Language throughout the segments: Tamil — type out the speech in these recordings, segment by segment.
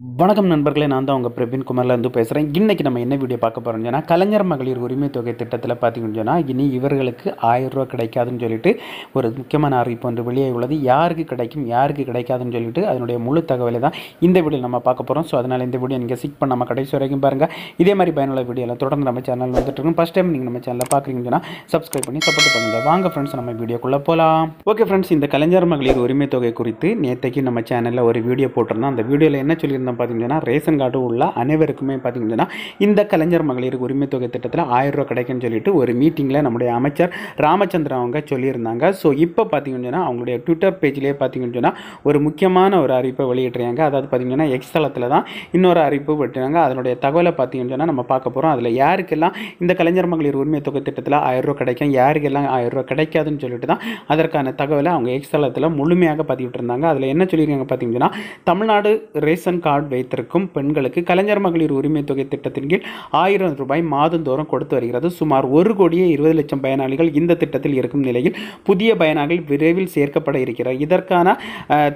வணக்கம் நண்பர்களே, நான் தான் உங்கள் பிரவீன் குமார்லேருந்து பேசுகிறேன். இன்றைக்கி நம்ம என்ன வீடியோ பார்க்க போகிறோம்னு சொன்னால், கலைஞர் மகளிர் உரிமை தொகை திட்டத்தில் பார்த்தீங்கன்னு சொன்னால், இனி இவர்களுக்கு ரூ. 1000 கிடைக்காதுன்னு சொல்லிட்டு ஒரு முக்கியமான அறிவிப்பு ஒன்று வெளியாகி உள்ளது. யாருக்கு கிடைக்கும், யாருக்கு கிடைக்காதுன்னு சொல்லிட்டு அதனுடைய முழு தகவலை தான் இந்த வீடியோவில் நம்ம பார்க்க போகிறோம். ஸோ அதனால் இந்த வீடியோ நீங்கள் ஸ்கிப் பண்ணாமல் கடைசி வரைக்கும் பாருங்கள். இதே மாதிரி பயனுள்ள வீடியோலாம் தொடர்ந்து நம்ம சேனல் வந்துட்டு இருக்கும். ஃபஸ்ட் டைம் நீங்கள் நம்ம சேனலில் பார்க்குறீங்கன்னு சொன்னால் சப்ஸ்கிரைப் பண்ணி சப்போர்ட் பண்ணுங்கள். வாங்க ஃப்ரெண்ட்ஸ், நம்ம வீடியோக்குள்ளே போகலாம். ஓகே ஃப்ரெண்ட்ஸ், இந்த கலைஞர் மகளிர் உரிமை தொகை குறித்து நேற்றைக்கு நம்ம சேனலில் ஒரு வீடியோ போட்டிருந்தோம். அந்த வீடியோவில் என்ன சொல்லியிருந்தோம் பார்த்தீங்கன்னா, ரேஷன் கார்டு உள்ள அனைவருக்குமே பார்த்தீங்கன்னா இந்த கலைஞர் மகளிர் உரிமை தொகை திட்டத்தில் ரூ. 1000 கிடைக்குன்னு சொல்லிட்டு ஒரு மீட்டிங்கில் நம்முடைய அமைச்சர் ராமச்சந்திரன் அவங்க சொல்லியிருந்தாங்க. ஸோ இப்போ பார்த்தீங்கன்னா அவங்களுடைய ட்விட்டர் பேஜ்லேயே பார்த்தீங்கன்னா ஒரு முக்கியமான ஒரு அறிவிப்பை வெளியிட்றாங்க. அதாவது பார்த்தீங்கன்னா எக்ஸ் தளத்தில் தான் இன்னொரு அறிவிப்பு விட்டுறாங்க. அதனுடைய தகவலை பார்த்தீங்கன்னா நம்ம பார்க்க போகிறோம். அதில் யாருக்கெல்லாம் இந்த கலைஞர் மகளிர் உரிமை தொகை திட்டத்தில் ரூ. 1000 கிடைக்கும், யாருக்கெல்லாம் ரூ. 1000 கிடைக்காதுன்னு சொல்லிட்டு தான் அதற்கான தகவலை அவங்க எக்ஸ் தளத்தில் முழுமையாக பதிவிட்டிருந்தாங்க. அதில் என்ன சொல்லியிருக்காங்க பார்த்தீங்கன்னா, தமிழ்நாடு ரேஷன் கார்டு வைத்திருக்கும் பெண்களுக்கு கலைஞர் மகளிர் உரிமை தொகை திட்டத்தின் கீழ் ரூ. 1000 மாதந்தோறும் கொடுத்து வருகிறது. சுமார் 1,20,00,000 பயனாளிகள் இந்த திட்டத்தில் இருக்கும் நிலையில் புதிய பயனாளிகள் விரைவில் சேர்க்கப்பட இருக்கிறார். இதற்கான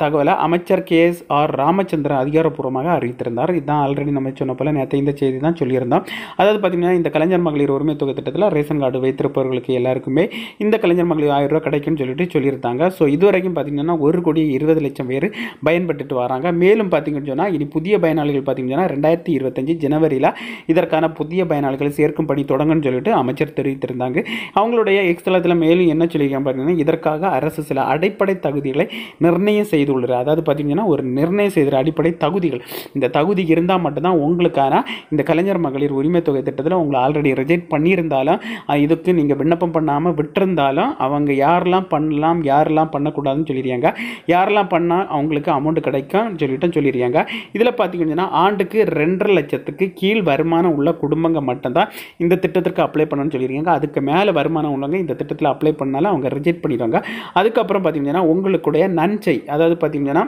தகவலை அமைச்சர் KSR ராமச்சந்திரன் அதிகாரப்பூர்வமாக அறிவித்திருந்தார். இதுதான் ஆல்ரெடி நம்ம சொன்ன போல நேற்று இந்த செய்தி தான் சொல்லியிருந்தோம். அதாவது பார்த்தீங்கன்னா, இந்த கலைஞர் மகளிர் உரிமை தொகை திட்டத்தில் ரேஷன் கார்டு வைத்திருப்பவர்களுக்கு எல்லாருக்குமே இந்த கலைஞர் மகளிர் ரூ. 1000 கிடைக்கும்னு சொல்லிட்டு சொல்லியிருந்தாங்க. ஸோ இதுவரைக்கும் பார்த்தீங்கன்னா 1,20,00,000 பேர் பயன்பட்டுட்டு வராங்க. மேலும் பார்த்தீங்கன்னு சொன்னால் இனி புதிய பயனாளிகள் பார்த்தீங்கன்னா 2025 ஜனவரியில் இதற்கான புதிய பயனாளிகளை சேர்க்கும் பணி தொடங்குன்னு சொல்லிட்டு அமைச்சர் தெரிவித்திருந்தாங்க. அவங்களுடைய எக்ஸ் தளத்தில் மேலும் என்ன சொல்லியிருக்காங்க பார்த்தீங்கன்னா, இதற்காக அரசு சில அடிப்படை தகுதிகளை நிர்ணயம் செய்துள்ளது. அதாவது பார்த்தீங்கன்னா ஒரு நிர்ணயம் செய்த அடிப்படை தகுதிகள், இந்த தகுதி இருந்தால் மட்டும்தான் உங்களுக்கான இந்த கலைஞர் மகளிர் உரிமை தொகை திட்டத்தில் உங்களை ஆல்ரெடி ரிஜெக்ட் பண்ணியிருந்தாலும், இதுக்கு நீங்கள் விண்ணப்பம் பண்ணாமல் விட்டிருந்தாலும் அவங்க யாரெல்லாம் பண்ணலாம், யாரெல்லாம் பண்ணக்கூடாதுன்னு சொல்லியிருக்காங்க. யாரெல்லாம் பண்ணால் அவங்களுக்கு அமௌண்ட் கிடைக்கும் சொல்லியிருக்காங்க. இதில் பார்த்தீங்கன்னா ஆண்டுக்கு 2,50,000 லட்சத்துக்கு கீழ் வருமானம் உள்ள குடும்பங்க மட்டும்தான் இந்த திட்டத்திற்கு அப்ளை பண்ணணும்னு சொல்லியிருக்காங்க. அதுக்கு மேலே வருமானம் உள்ளவங்க இந்த திட்டத்தில் அப்ளை பண்ணாலும் அவங்க ரிஜெக்ட் பண்ணிடுவாங்க. அதுக்கப்புறம் பார்த்தீங்கன்னா உங்களுடைய நன்சை, அதாவது பார்த்தீங்கன்னா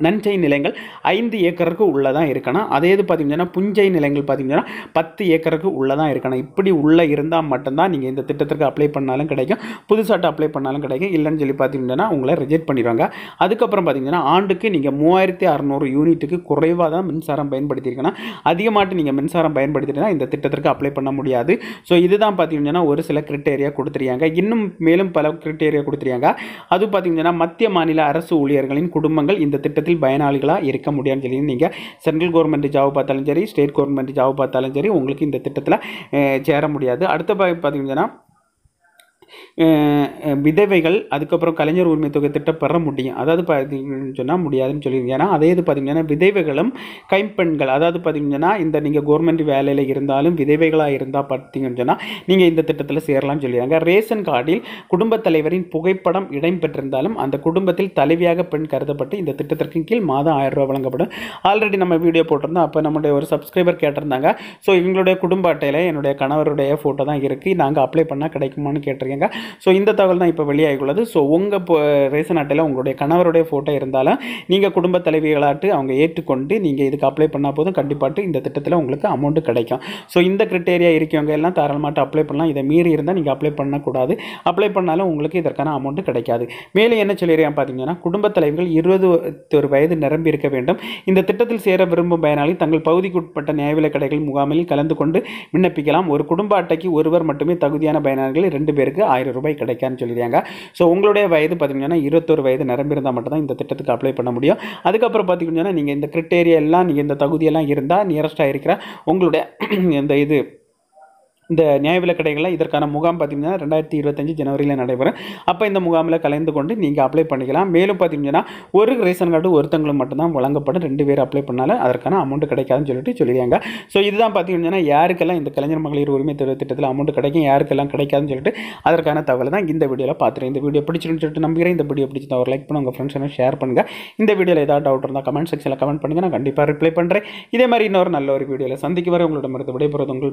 நன்சை நிலங்கள் 5 ஏக்கருக்கு உள்ளதான் இருக்கணும். அதே இது பார்த்தீங்கன்னா புஞ்சை நிலங்கள் பார்த்தீங்கன்னா 10 ஏக்கருக்கு உள்ளதான் இருக்கணும். இப்படி உள்ள இருந்தால் மட்டும்தான் நீங்கள் இந்த திட்டத்திற்கு அப்ளை பண்ணாலும் கிடைக்கும், புதுசாட்டு அப்ளை பண்ணாலும் கிடைக்கும். இல்லைன்னு சொல்லி பார்த்தீங்கன்னா உங்களை ரிஜெக்ட் பண்ணிடுவாங்க. அதுக்கப்புறம் பார்த்தீங்கன்னா ஆண்டுக்கு நீங்கள் 3,600 யூனிட்டுக்கு குறைவாக தான் மின்சாரம் பயன்படுத்தியிருக்கணும். அதிகமாட்டு நீங்கள் மின்சாரம் பயன்படுத்தினா இந்த திட்டத்திற்கு அப்ளை பண்ண முடியாது. ஸோ இதுதான் பார்த்தீங்கன்னா ஒரு சில கிரிட்டேரியா கொடுத்துருக்காங்க. இன்னும் மேலும் பல கிரிட்டேரியா கொடுத்துருக்காங்க. அது பார்த்தீங்கன்னா மத்திய மாநில அரசு ஊழியர்களின் குடும்பங்கள் இந்த திட்டத்தில் பயனாளிகளாக இருக்க முடியாதுன்னு சொல்லி நீங்கள் சென்ட்ரல் கவர்மெண்ட் ஜாப் பார்த்தாலும் சரி, ஸ்டேட் கவர்மெண்ட் ஜாப் பார்த்தாலும் சரி, உங்களுக்கு இந்த திட்டத்தில் சேர முடியாது. அடுத்த பார்த்தீங்கன்னா விதவைகள் அதுக்கப்புறம் கலைஞர் உரிமை தொகை திட்டம் பெற முடியும். அதாவது பார்த்தீங்கன்னு சொன்னால் முடியாதுன்னு சொல்லியிருக்கேன். அதே இது பார்த்தீங்கன்னா விதவைகளும் கைம்பெண்கள், அதாவது பார்த்தீங்கன்னா இந்த நீங்கள் கவர்மெண்ட் வேலையில் இருந்தாலும் விதவைகளாக இருந்தால் பார்த்தீங்கன்னு சொன்னால் நீங்கள் இந்த திட்டத்தில் சேரலாம்னு சொல்லியிருக்காங்க. ரேஷன் கார்டில் குடும்பத் தலைவரின் புகைப்படம் இடம்பெற்றிருந்தாலும் அந்த குடும்பத்தில் தலைவியாக பெண் கருதப்பட்டு இந்த திட்டத்திற்கு கீழ் மாதம் ரூ. 1000 வழங்கப்படும். ஆல்ரெடி நம்ம வீடியோ போட்டிருந்தோம். அப்போ நம்முடைய ஒரு சப்ஸ்கிரைபர் கேட்டிருந்தாங்க. ஸோ எங்களுடைய குடும்ப அட்டையில் என்னுடைய கணவருடைய ஃபோட்டோ தான் இருக்குது, நாங்கள் அப்ளை பண்ணால் கிடைக்குமான்னு கேட்டிருக்கேங்க. ஸோ இந்த தகவல் தான் இப்போ வெளியாகியுள்ளது. ஸோ உங்கள் ரேஷன் அட்டையில் உங்களுடைய கணவருடைய ஃபோட்டோ இருந்தாலும் நீங்கள் குடும்ப தலைவிகளாட்டு அவங்க ஏற்றுக்கொண்டு நீங்கள் இதுக்கு அப்ளை பண்ணால் போதும், கண்டிப்பாட்டு இந்த திட்டத்தில் உங்களுக்கு அமௌண்ட் கிடைக்கும். ஸோ இந்த கிரிட்டேரியா இருக்கவங்க எல்லாம் தாராளமாட்டு அப்ளை பண்ணலாம். இதை மீறி இருந்தால் நீங்கள் அப்ளை பண்ணக்கூடாது. அப்ளை பண்ணாலும் உங்களுக்கு இதற்கான அமௌண்ட் கிடைக்காது. மேலும் என்ன சொல்லிடுறேன் பார்த்தீங்கன்னா, குடும்ப தலைவிகள் 21 வயது நிரம்பி இருக்க வேண்டும். இந்த திட்டத்தில் சேர விரும்பும் பயனாளி தங்கள் பகுதிக்கு உட்பட்ட நியாய விலைக் கடைகள் முகாமில் கலந்து கொண்டு விண்ணப்பிக்கலாம். ஒரு குடும்ப அட்டைக்கு ஒருவர் மட்டுமே தகுதியான பயனாளிகள் 2 பேருக்கு ரூ. 1000 கிடைக்கான்னு சொல்லியிருக்காங்க. ஸோ உங்களுடைய வயது பார்த்தீங்கன்னா 21 வயது நிரம்பியிருந்தால் மட்டும்தான் இந்த திட்டத்துக்கு அப்ளை பண்ண முடியும். அதுக்கப்புறம் பார்த்தீங்கன்னா நீங்கள் இந்த கிரிட்டேரியா எல்லாம், நீங்கள் இந்த தகுதியெல்லாம் இருந்தால் நியரஸ்ட்டாக இருக்கிற உங்களுடைய இந்த நியாய விலைக் கடைகளில் இதற்கான முகாம் பார்த்தீங்கன்னா 2025 ஜனவரியில் நடைபெறும். அப்போ இந்த முகாமில் கலந்து கொண்டு நீங்கள் அப்ளை பண்ணிக்கலாம். மேலும் பார்த்தீங்கன்னா ஒரு ரேஷன் கார்டு ஒருத்தங்களுக்கு மட்டும்தான் வழங்கப்படும். 2 பேர் அப்ளை பண்ணாலும் அதற்கான அமௌண்ட் கிடைக்காதுன்னு சொல்லியிருக்காங்க. ஸோ இதுதான் பார்த்தீங்கன்னா யாருக்கெல்லாம் இந்த கலைஞர் மகளிர் உரிமை திட்டத்தில் அமௌண்ட் கிடைக்கும், யாருக்கெல்லாம் கிடைக்காதுன்னு சொல்லிட்டு அதற்கான தகவல் தான் இந்த வீடியோவில் பார்த்துருக்கேன். இந்த வீடியோ பிடிச்சிருன்னு சொல்லிட்டு நம்புகிறேன். இந்த வீடியோ பிடிச்சிருந்தா ஒரு லைக் பண்ணி உங்கள் ஃப்ரெண்ட்ஸ் ஷேர் பண்ணுங்கள். இந்த வீடியோவில் ஏதாவது டவுட் இருந்தால் கமெண்ட் செக்ஷனில் கமெண்ட் பண்ணுங்கள், நான் கண்டிப்பாக ரிப்ளை பண்ணுறேன். இதே மாதிரி இன்னொரு நல்ல ஒரு வீடியோவில் சந்திக்கு வரை உங்களோட விடைபெறுவது உங்கள்